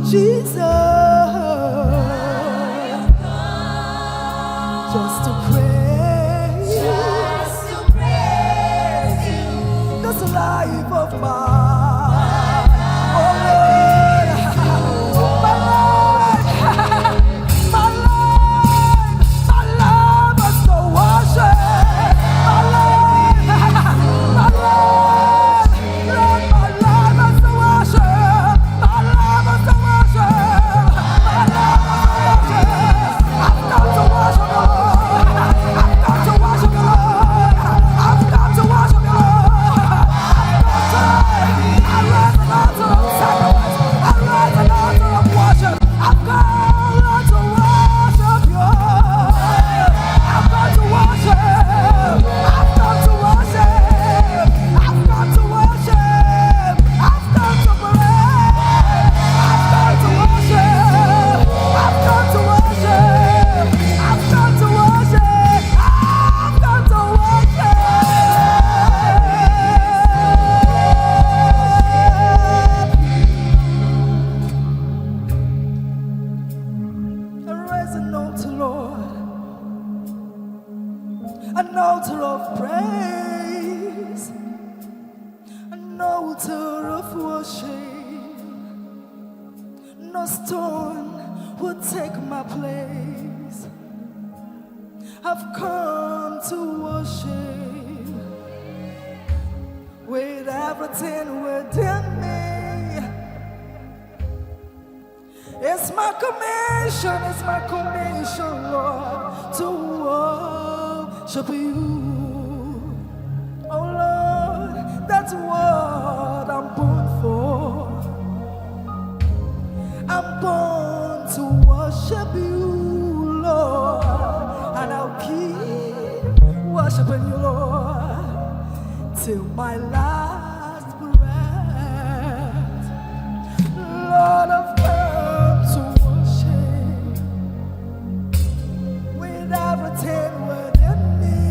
Jesus, just to praise you. That's the life of mine. Oh Lord, my life, my life, my life is to worship. My life, my life, Lord, my life is to worship. My life is to worship. My life is to worship. I've got to worship the Lord. I've got to worship the Lord. I've got to worship the Lord. I raise an altar of sacrifice. I raise an altar of worship. I've got to worship you. I've got to worship. I've got to worship. I've got to worship. I've got to pray. I've got to worship. I've got to worship. I've got to worship. I've got to worship. Raise an altar, Lord, an altar of praise, an altar of worship. No stone will take my place. I've come to worship with everything within me. It's my commission, Lord, to worship you. Oh Lord, that's what I'm born for. I'm born to worship you, Lord, and I'll keep worshiping you, Lord, till my last breath. Lord, I've come to worship with everything within me.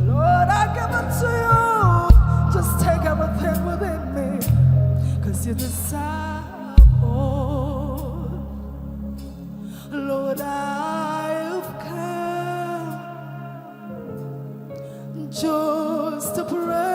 Lord, I give it to you. Just take everything within me, 'cause you deserve all. Lord, I've come just to pray.